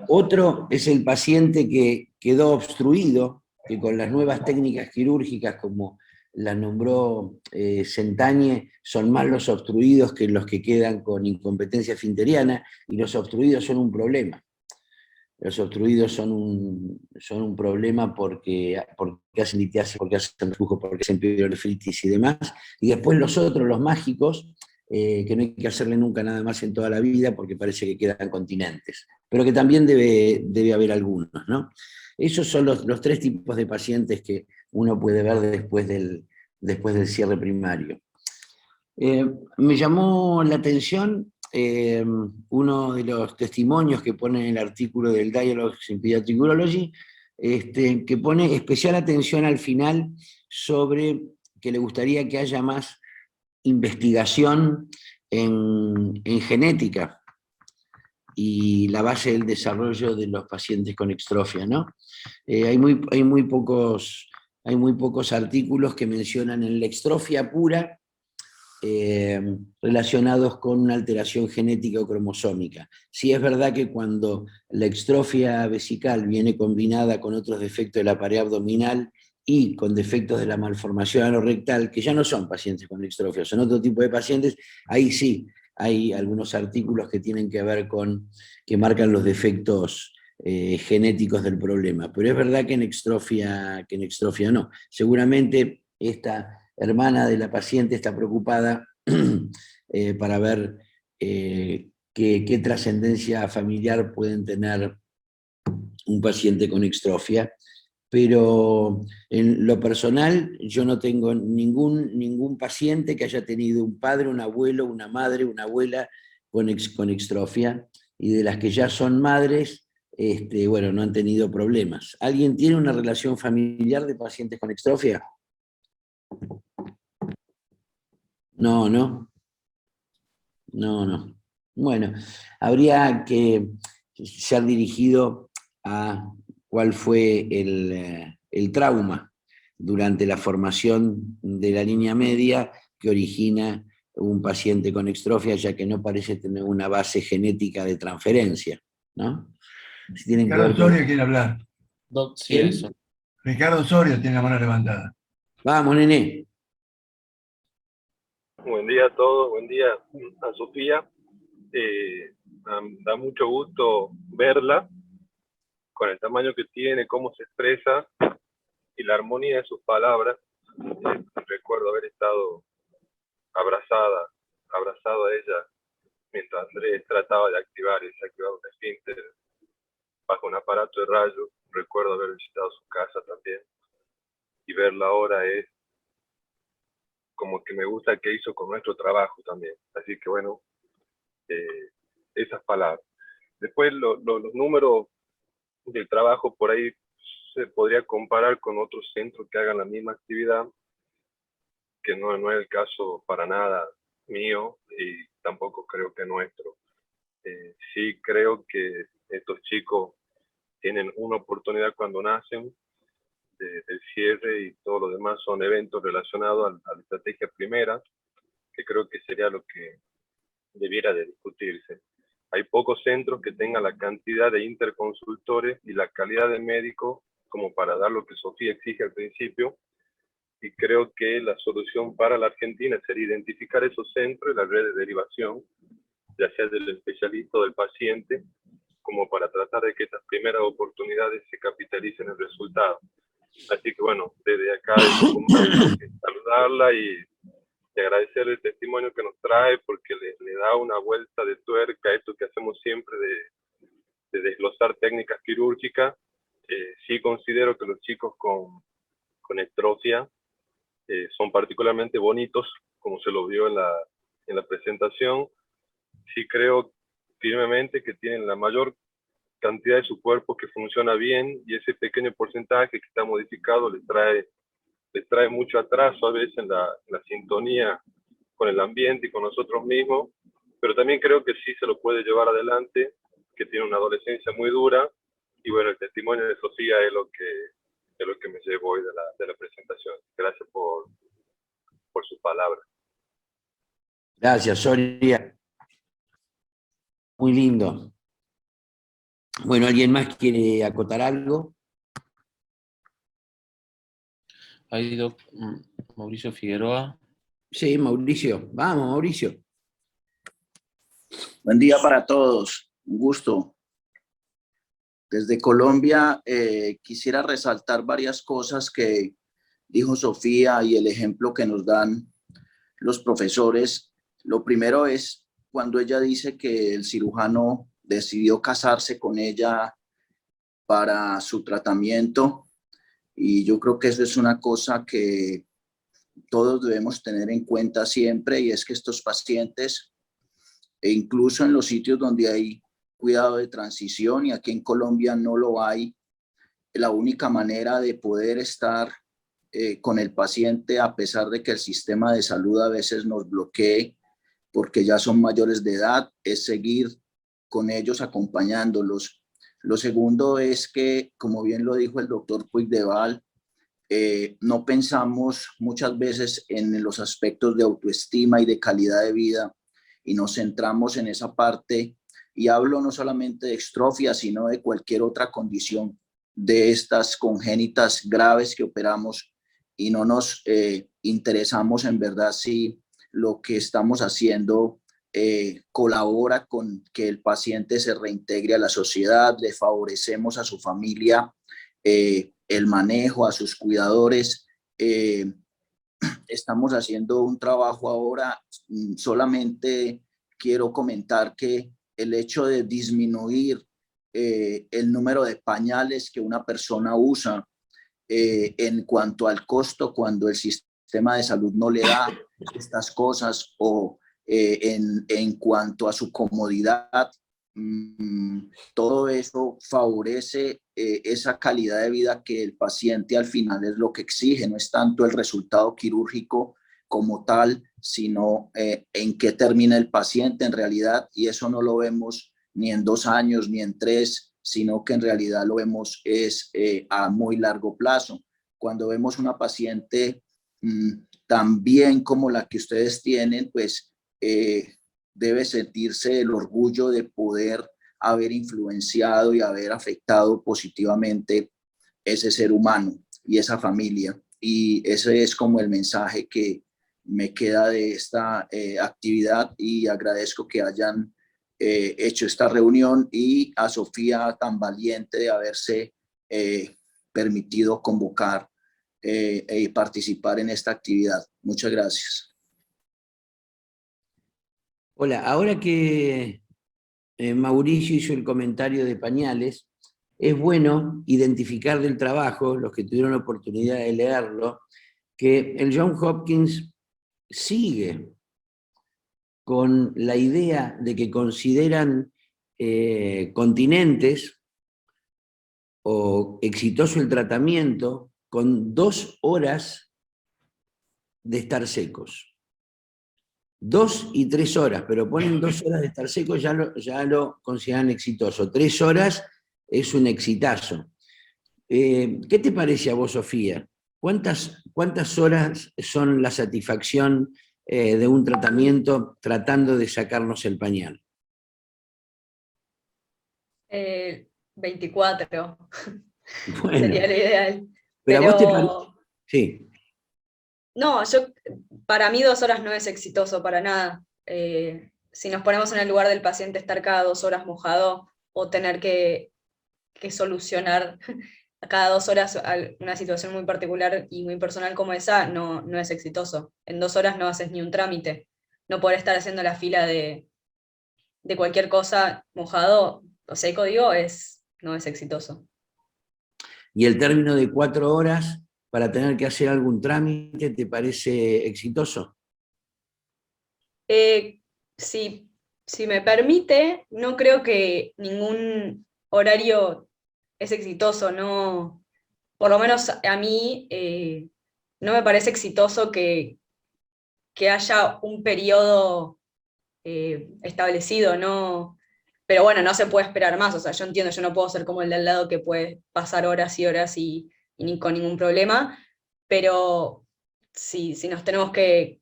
Otro es el paciente que quedó obstruido, que con las nuevas técnicas quirúrgicas, como las nombró Sentañe, son más los obstruidos que los que quedan con incompetencia esfinteriana, y los obstruidos son un problema. Los obstruidos son un problema porque hacen litiasis, porque hacen reflujo, porque hacen pielonefritis y demás. Y después los otros, los mágicos, que no hay que hacerle nunca nada más en toda la vida porque parece que quedan continentes. Pero que también debe haber algunos, ¿no? Esos son los 3 tipos de pacientes que uno puede ver después del cierre primario. Me llamó la atención uno de los testimonios que pone en el artículo del Dialogues in Pediatric Urology, que pone especial atención al final sobre que le gustaría que haya más investigación en genética y la base del desarrollo de los pacientes con extrofia, ¿no? Hay muy pocos artículos que mencionan en la extrofia pura relacionados con una alteración genética o cromosómica. Sí es verdad que cuando la extrofia vesical viene combinada con otros defectos de la pared abdominal y con defectos de la malformación anorrectal, que ya no son pacientes con extrofia, son otro tipo de pacientes, ahí sí hay algunos artículos que tienen que ver que marcan los defectos genéticos del problema. Pero es verdad que en extrofia no. Seguramente esta hermana de la paciente está preocupada para ver qué trascendencia familiar pueden tener un paciente con extrofia, pero en lo personal yo no tengo ningún paciente que haya tenido un padre, un abuelo, una madre, una abuela con extrofia, y de las que ya son madres, bueno, no han tenido problemas. ¿Alguien tiene una relación familiar de pacientes con extrofia? No. Bueno, habría que ser dirigido a cuál fue el trauma durante la formación de la línea media que origina un paciente con extrofia, ya que no parece tener una base genética de transferencia, ¿no? Si tienen que ver Ricardo Soria quiere hablar. Sí, ¿Quién? eso. Ricardo Soria tiene la mano levantada. Vamos, nene. Buen día a todos, buen día a Sofía. Da mucho gusto verla, con el tamaño que tiene, cómo se expresa y la armonía de sus palabras. Recuerdo haber estado abrazado a ella mientras Andrés trataba de activar y desactivar un esfínter bajo un aparato de rayos. Recuerdo haber visitado su casa también, y verla ahora es como que me gusta que hizo con nuestro trabajo también. Así que bueno, esas palabras. Después los números del trabajo por ahí se podría comparar con otros centros que hagan la misma actividad, que no es el caso para nada mío y tampoco creo que nuestro. Sí creo que estos chicos tienen una oportunidad cuando nacen del cierre, y todo lo demás son eventos relacionados a la estrategia primera, que creo que sería lo que debiera de discutirse. Hay pocos centros que tengan la cantidad de interconsultores y la calidad de médicos como para dar lo que Sofía exige al principio, y creo que la solución para la Argentina sería identificar esos centros y la red de derivación, ya sea del especialista o del paciente, como para tratar de que estas primeras oportunidades se capitalicen en el resultado. Así que bueno, desde acá saludarla y agradecer el testimonio que nos trae, porque le da una vuelta de tuerca a esto que hacemos siempre de desglosar técnicas quirúrgicas. Sí considero que los chicos con extrofia son particularmente bonitos, como se lo vio en la presentación. Sí creo firmemente que tienen la mayor cantidad de su cuerpo que funciona bien, y ese pequeño porcentaje que está modificado les trae mucho atraso a veces en la sintonía con el ambiente y con nosotros mismos, pero también creo que sí se lo puede llevar adelante, que tiene una adolescencia muy dura, y bueno, el testimonio de Sofía es lo que me llevo hoy de la presentación. Gracias por sus palabras. Gracias, Soria. Muy lindo. Bueno, ¿alguien más quiere acotar algo? Ha ido Mauricio Figueroa. Sí, Mauricio. Vamos, Mauricio. Buen día para todos, un gusto. Desde Colombia quisiera resaltar varias cosas que dijo Sofía y el ejemplo que nos dan los profesores. Lo primero es cuando ella dice que el cirujano decidió casarse con ella para su tratamiento, y yo creo que eso es una cosa que todos debemos tener en cuenta siempre, y es que estos pacientes, e incluso en los sitios donde hay cuidado de transición, y aquí en Colombia no lo hay, la única manera de poder estar con el paciente, a pesar de que el sistema de salud a veces nos bloquee porque ya son mayores de edad, es seguir con ellos acompañándolos. Lo segundo es que, como bien lo dijo el doctor Puigdeval, no pensamos muchas veces en los aspectos de autoestima y de calidad de vida, y nos centramos en esa parte, y hablo no solamente de extrofia, sino de cualquier otra condición de estas congénitas graves que operamos, y no nos interesamos en verdad si lo que estamos haciendo colabora con que el paciente se reintegre a la sociedad, le favorecemos a su familia el manejo, a sus cuidadores. Estamos haciendo un trabajo ahora. Solamente quiero comentar que el hecho de disminuir el número de pañales que una persona usa en cuanto al costo, cuando el sistema de salud no le da estas cosas, o en cuanto a su comodidad, todo eso favorece esa calidad de vida que el paciente al final es lo que exige. No es tanto el resultado quirúrgico como tal, sino en qué termina el paciente en realidad, y eso no lo vemos ni en 2 años ni en 3, sino que en realidad lo vemos a muy largo plazo. Cuando vemos una paciente tan bien como la que ustedes tienen, pues debe sentirse el orgullo de poder haber influenciado y haber afectado positivamente ese ser humano y esa familia. Y ese es como el mensaje que me queda de esta actividad, y agradezco que hayan hecho esta reunión, y a Sofía tan valiente de haberse permitido convocar y participar en esta actividad. Muchas gracias. Hola, ahora que Mauricio hizo el comentario de pañales, es bueno identificar del trabajo, los que tuvieron la oportunidad de leerlo, que el Johns Hopkins sigue con la idea de que consideran continentes o exitoso el tratamiento con 2 horas de estar secos. 2 y 3 horas, pero ponen 2 horas de estar secos, ya lo consideran exitoso. 3 horas es un exitazo. ¿Qué te parece a vos, Sofía? ¿Cuántas horas son la satisfacción de un tratamiento tratando de sacarnos el pañal? 24. Bueno, Sería lo ideal. pero a vos te parece... Sí. No, para mí 2 horas no es exitoso para nada. Si nos ponemos en el lugar del paciente, estar cada 2 horas mojado o tener que solucionar a cada 2 horas una situación muy particular y muy personal como esa, no es exitoso. En 2 horas no haces ni un trámite. No poder estar haciendo la fila de cualquier cosa mojado o seco, digo, no es exitoso. ¿Y el término de 4 horas para tener que hacer algún trámite te parece exitoso? Si me permite, no creo que ningún horario es exitoso, no, por lo menos a mí no me parece exitoso que haya un periodo establecido, no, pero bueno, no se puede esperar más, o sea, yo entiendo, yo no puedo ser como el de al lado que puede pasar horas y horas y ni con ningún problema, pero si nos tenemos que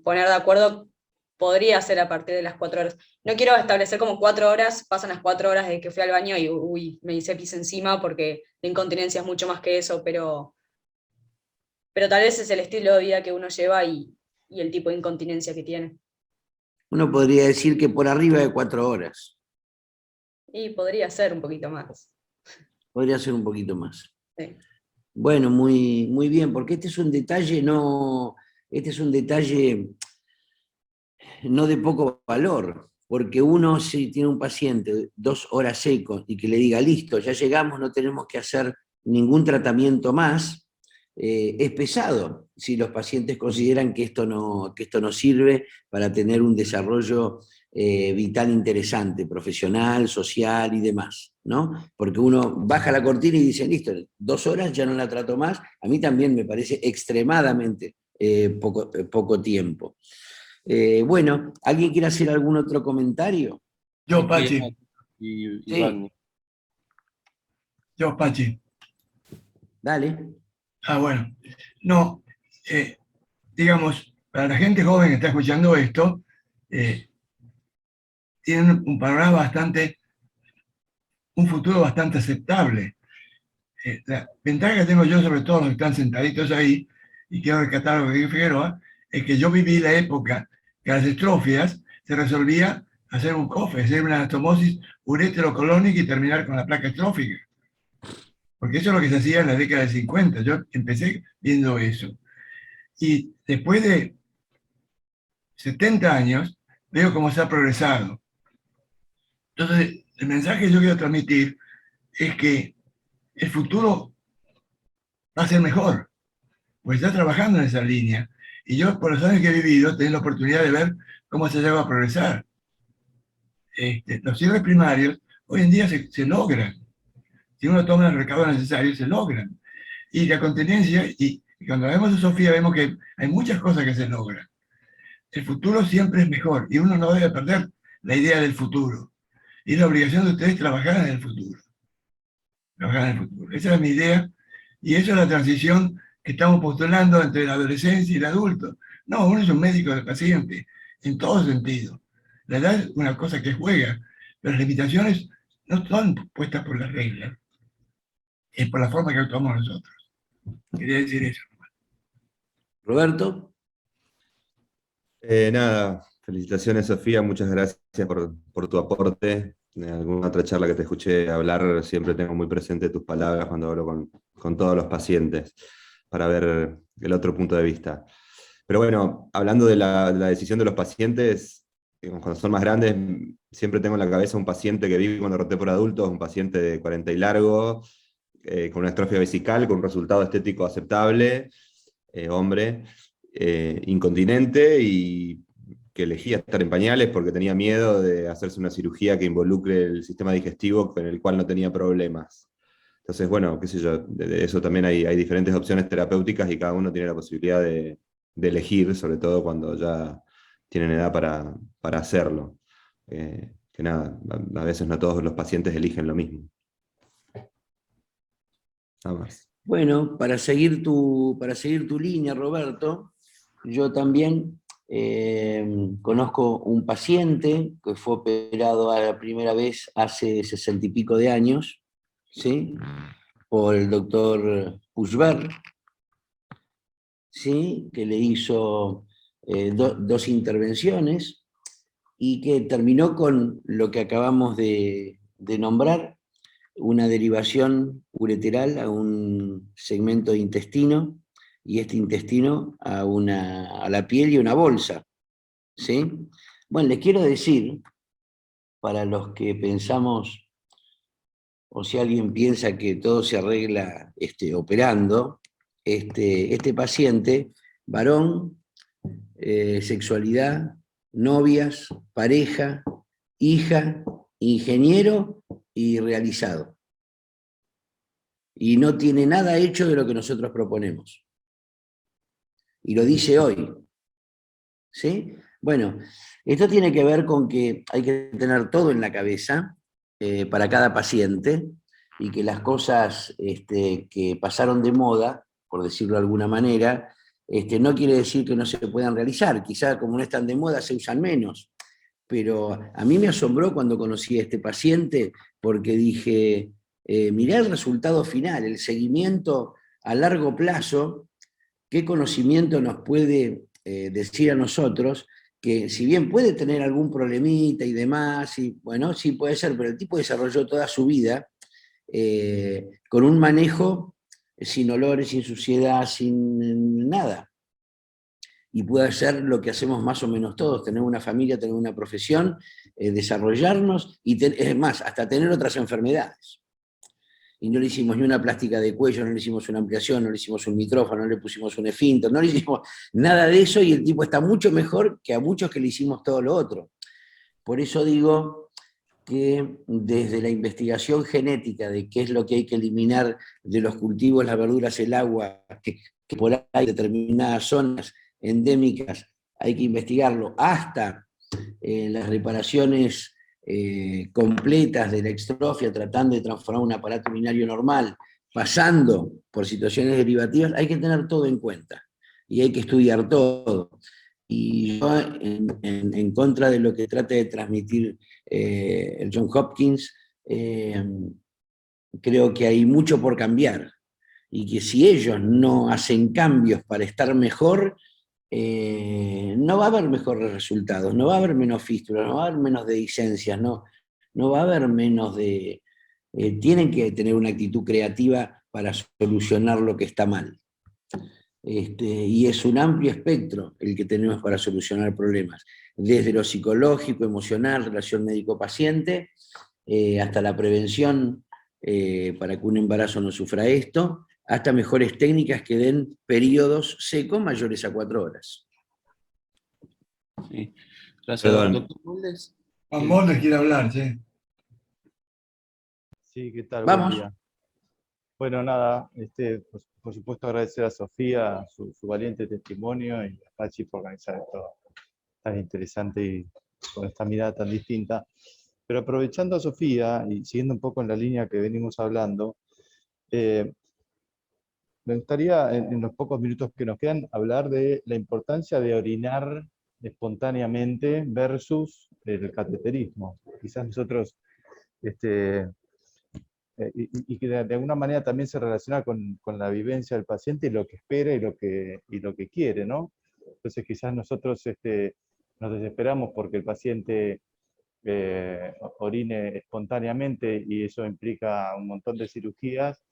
poner de acuerdo, podría ser a partir de las 4 horas. No quiero establecer como 4 horas, pasan las 4 horas de que fui al baño y uy, me hice pis encima, porque la incontinencia es mucho más que eso, pero tal vez es el estilo de vida que uno lleva y el tipo de incontinencia que tiene. Uno podría decir que por arriba de 4 horas. Y podría ser un poquito más. Podría ser un poquito más. Sí. Bueno, muy, muy bien, porque este es un detalle no de poco valor, porque uno si tiene un paciente 2 horas seco y que le diga, listo, ya llegamos, no tenemos que hacer ningún tratamiento más, es pesado si los pacientes consideran que esto no sirve para tener un desarrollo vital interesante, profesional, social y demás, ¿no? Porque uno baja la cortina y dice, listo, 2 horas ya no la trato más. A mí también me parece extremadamente poco tiempo. Bueno, ¿alguien quiere hacer algún otro comentario? Yo, Pachi. Y Sí. Iván. Yo, Pachi. Dale. Bueno. No, digamos, para la gente joven que está escuchando esto, tienen un panorama un futuro bastante aceptable. La ventaja que tengo yo sobre todos los que están sentaditos ahí, y quiero rescatar lo que dijo Figueroa, es que yo viví la época que a las estrofias se resolvía hacer un COFE, hacer una anastomosis ureterocolónica y terminar con la placa estrófica. Porque eso es lo que se hacía en la década de 50. Yo empecé viendo eso. Y después de 70 años, veo cómo se ha progresado. Entonces, el mensaje que yo quiero transmitir es que el futuro va a ser mejor, porque está trabajando en esa línea. Y yo, por los años que he vivido, tengo la oportunidad de ver cómo se lleva a progresar. Los cierres primarios hoy en día se logran. Si uno toma el recaudo necesario, se logran. Y la continencia, y cuando vemos a Sofía, vemos que hay muchas cosas que se logran. El futuro siempre es mejor y uno no debe perder la idea del futuro. Y la obligación de ustedes trabajar en el futuro. Trabajar en el futuro. Esa es mi idea y esa es la transición que estamos postulando entre la adolescencia y el adulto. No, uno es un médico de paciente, en todo sentido. La edad es una cosa que juega, pero las limitaciones no son puestas por las reglas, es por la forma que actuamos nosotros. Quería decir eso. Roberto. Nada, felicitaciones Sofía, muchas gracias por tu aporte. En alguna otra charla que te escuché hablar, siempre tengo muy presente tus palabras cuando hablo con todos los pacientes, para ver el otro punto de vista. Pero bueno, hablando de la decisión de los pacientes, cuando son más grandes, siempre tengo en la cabeza un paciente que vive cuando roté por adultos, un paciente de 40 y largo, con una atrofia vesical, con un resultado estético aceptable, hombre, incontinente y que elegía estar en pañales porque tenía miedo de hacerse una cirugía que involucre el sistema digestivo con el cual no tenía problemas. Entonces, bueno, qué sé yo, de eso también hay diferentes opciones terapéuticas y cada uno tiene la posibilidad de elegir, sobre todo cuando ya tienen edad para hacerlo. Que nada, a veces no todos los pacientes eligen lo mismo. Nada más. Bueno, para seguir tu línea, Roberto, yo también conozco un paciente que fue operado a la primera vez hace 60 y pico de años, ¿sí? Por el doctor Puigvert, ¿sí? Que le hizo 2 intervenciones y que terminó con lo que acabamos de de nombrar una derivación ureteral a un segmento de intestino, y este intestino a la piel y una bolsa. ¿Sí? Bueno, les quiero decir, para los que pensamos, o si alguien piensa que todo se arregla operando, este paciente, varón, sexualidad, novias, pareja, hija, ingeniero y realizado. Y no tiene nada hecho de lo que nosotros proponemos. Y lo dice hoy. ¿Sí? Bueno, esto tiene que ver con que hay que tener todo en la cabeza para cada paciente, y que las cosas que pasaron de moda, por decirlo de alguna manera, no quiere decir que no se puedan realizar. Quizá como no están de moda se usan menos. Pero a mí me asombró cuando conocí a este paciente, porque dije, mirá el resultado final, el seguimiento a largo plazo, qué conocimiento nos puede decir a nosotros, que si bien puede tener algún problemita y demás, y bueno, sí puede ser, pero el tipo desarrolló toda su vida con un manejo sin olores, sin suciedad, sin nada. Y puede hacer lo que hacemos más o menos todos, tener una familia, tener una profesión, desarrollarnos, y es más, hasta tener otras enfermedades. Y no le hicimos ni una plástica de cuello, no le hicimos una ampliación, no le hicimos un micrófono, no le pusimos un esfínter, no le hicimos nada de eso, y el tipo está mucho mejor que a muchos que le hicimos todo lo otro. Por eso digo que desde la investigación genética de qué es lo que hay que eliminar de los cultivos, las verduras, el agua, que por ahí en determinadas zonas endémicas hay que investigarlo, hasta las reparaciones completas de la extrofia, tratando de transformar un aparato urinario normal, pasando por situaciones derivativas, hay que tener todo en cuenta y hay que estudiar todo. Y yo, en contra de lo que trata de transmitir el John Hopkins, creo que hay mucho por cambiar, y que si ellos no hacen cambios para estar mejor, no va a haber mejores resultados, no va a haber menos fístulas, no va a haber menos dehiscencias, no va a haber menos de... tienen que tener una actitud creativa para solucionar lo que está mal. Y es un amplio espectro el que tenemos para solucionar problemas, desde lo psicológico, emocional, relación médico-paciente, hasta la prevención para que un embarazo no sufra esto, hasta mejores técnicas que den periodos secos mayores a 4 horas. Sí. Gracias, doctor Moldes. Juan Moldes quiere hablar, ¿sí? Sí, ¿qué tal? Vamos. Buen día. Bueno, nada, por supuesto agradecer a Sofía su valiente testimonio, y a Pachi por organizar esto tan interesante y con esta mirada tan distinta. Pero aprovechando a Sofía y siguiendo un poco en la línea que venimos hablando, me gustaría, en los pocos minutos que nos quedan, hablar de la importancia de orinar espontáneamente versus el cateterismo. Quizás nosotros, y que de alguna manera también se relaciona con la vivencia del paciente y lo que espera y lo que quiere, ¿no? Entonces quizás nosotros nos desesperamos porque el paciente orine espontáneamente, y eso implica un montón de cirugías,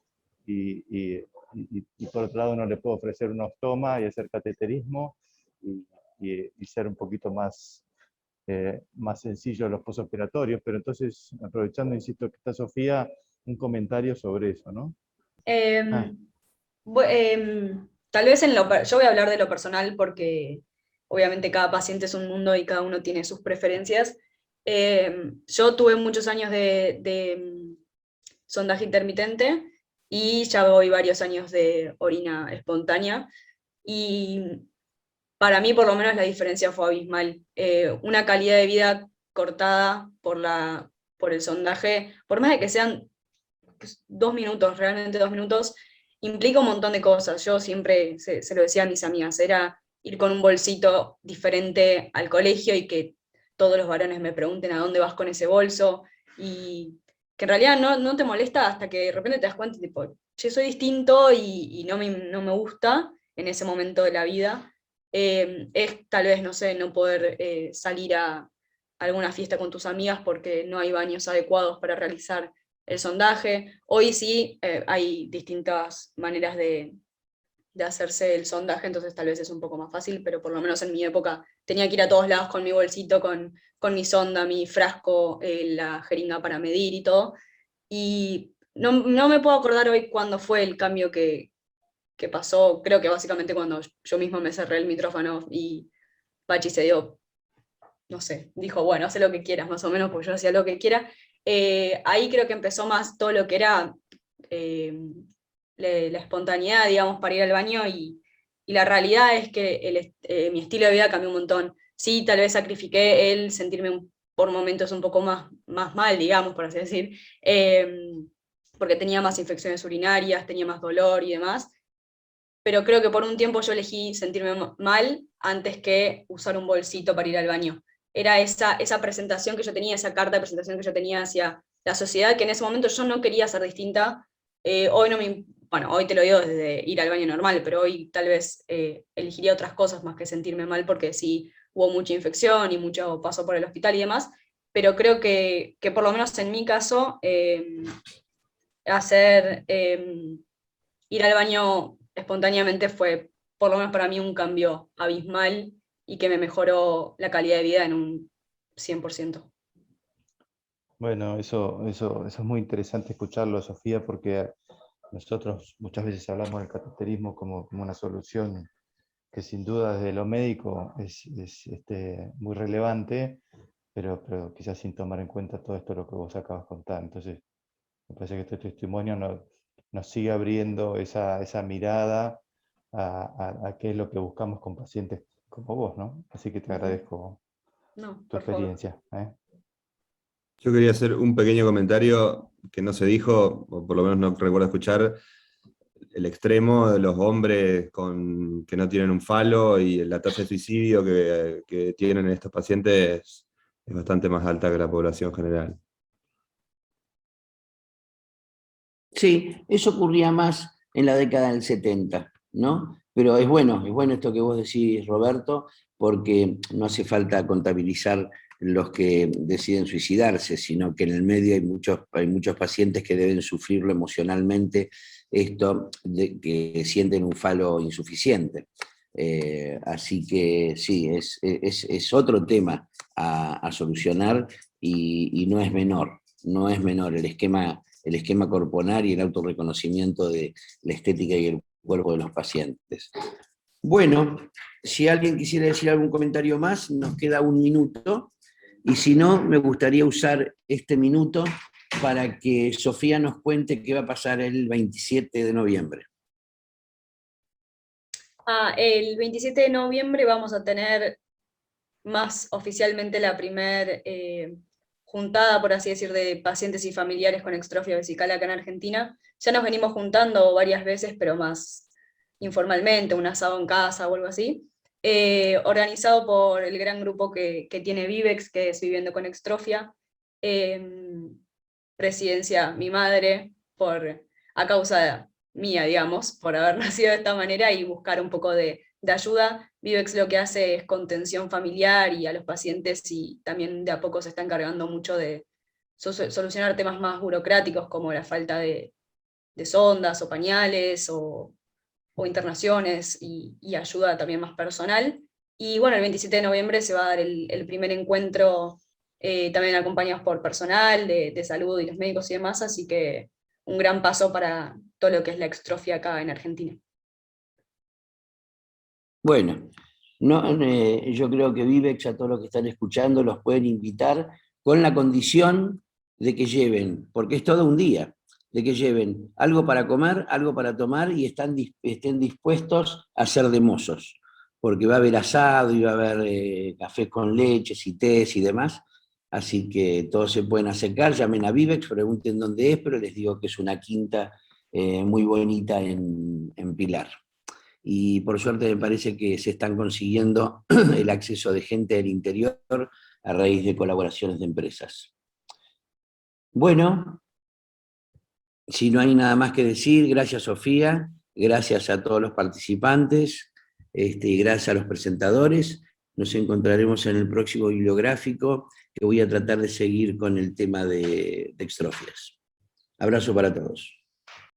y por otro lado no le puedo ofrecer un ostoma y hacer cateterismo y ser un poquito más sencillo los posoperatorios. Pero entonces, aprovechando, insisto, que está Sofía, un comentario sobre eso, ¿no? Tal vez yo voy a hablar de lo personal, porque obviamente cada paciente es un mundo y cada uno tiene sus preferencias. Yo tuve muchos años de sondaje intermitente, y ya voy varios años de orina espontánea, y para mí por lo menos la diferencia fue abismal. Una calidad de vida cortada por el sondaje, por más de que sean 2 minutos, realmente 2 minutos, implica un montón de cosas. Yo siempre se lo decía a mis amigas, era ir con un bolsito diferente al colegio y que todos los varones me pregunten a dónde vas con ese bolso, y que en realidad no te molesta hasta que de repente te das cuenta, tipo, che, soy distinto y no me gusta en ese momento de la vida. Es tal vez, no sé, no poder salir a alguna fiesta con tus amigas porque no hay baños adecuados para realizar el sondaje. Hoy sí hay distintas maneras de hacerse el sondaje, entonces tal vez es un poco más fácil, pero por lo menos en mi época tenía que ir a todos lados con mi bolsito, con mi sonda, mi frasco, la jeringa para medir y todo. Y no me puedo acordar hoy cuándo fue el cambio que pasó, creo que básicamente cuando yo mismo me cerré el micrófono y Pachi se dio, no sé, dijo, bueno, haz lo que quieras, más o menos, porque yo hacía lo que quiera. Ahí creo que empezó más todo lo que era la espontaneidad, digamos, para ir al baño, y la realidad es que mi estilo de vida cambió un montón. Sí, tal vez sacrifiqué el sentirme por momentos un poco más mal, digamos, por así decir, porque tenía más infecciones urinarias, tenía más dolor y demás, pero creo que por un tiempo yo elegí sentirme mal antes que usar un bolsito para ir al baño. Era esa presentación que yo tenía, esa carta de presentación que yo tenía hacia la sociedad, que en ese momento yo no quería ser distinta. Hoy te lo digo desde ir al baño normal, pero hoy tal vez elegiría otras cosas más que sentirme mal, porque sí hubo mucha infección y mucho paso por el hospital y demás, pero creo que por lo menos en mi caso, ir al baño espontáneamente fue, por lo menos para mí, un cambio abismal y que me mejoró la calidad de vida en un 100%. Bueno, eso es muy interesante escucharlo, Sofía, porque nosotros muchas veces hablamos del cateterismo como una solución que sin duda desde lo médico es muy relevante, pero quizás sin tomar en cuenta todo esto lo que vos acabas de contar. Entonces, me parece que este testimonio nos sigue abriendo esa mirada a qué es lo que buscamos con pacientes como vos, ¿no? Así que te agradezco tu experiencia. Yo quería hacer un pequeño comentario que no se dijo, o por lo menos no recuerdo escuchar, el extremo de los hombres que no tienen un falo y la tasa de suicidio que tienen estos pacientes es bastante más alta que la población general. Sí, eso ocurría más en la década del 70, ¿no? Pero es bueno esto que vos decís, Roberto, porque no hace falta contabilizar los que deciden suicidarse, sino que en el medio hay muchos pacientes que deben sufrirlo emocionalmente, esto de que sienten un falo insuficiente. Así que sí, es otro tema a solucionar, y no es menor el esquema corporal y el autorreconocimiento de la estética y el cuerpo de los pacientes. Bueno, si alguien quisiera decir algún comentario más, nos queda un minuto, y si no, me gustaría usar este minuto para que Sofía nos cuente qué va a pasar el 27 de noviembre. El 27 de noviembre vamos a tener más oficialmente la primer juntada, por así decir, de pacientes y familiares con extrofia vesical acá en Argentina. Ya nos venimos juntando varias veces, pero más informalmente, un asado en casa o algo así, organizado por el gran grupo que tiene Vivex, que es Viviendo con Extrofia, presidencia mi madre, a causa mía, digamos, por haber nacido de esta manera y buscar un poco de ayuda. Vivex lo que hace es contención familiar y a los pacientes, y también de a poco se está encargando mucho de solucionar temas más burocráticos como la falta de sondas o pañales o internaciones, y ayuda también más personal. Y bueno, el 27 de noviembre se va a dar el primer encuentro, también acompañados por personal de salud y los médicos y demás, así que un gran paso para todo lo que es la extrofia acá en Argentina. Bueno, yo creo que Vivex, a todos los que están escuchando, los pueden invitar con la condición de que lleven, porque es todo un día, de que lleven algo para comer, algo para tomar, y estén dispuestos a ser de mozos, porque va a haber asado y va a haber cafés con leches y tés y demás, así que todos se pueden acercar, llamen a Vivex, pregunten dónde es, pero les digo que es una quinta muy bonita en Pilar. Y por suerte me parece que se están consiguiendo el acceso de gente del interior a raíz de colaboraciones de empresas. Bueno, si no hay nada más que decir, gracias Sofía, gracias a todos los participantes, y gracias a los presentadores. Nos encontraremos en el próximo bibliográfico, que voy a tratar de seguir con el tema de extrofias. Abrazo para todos.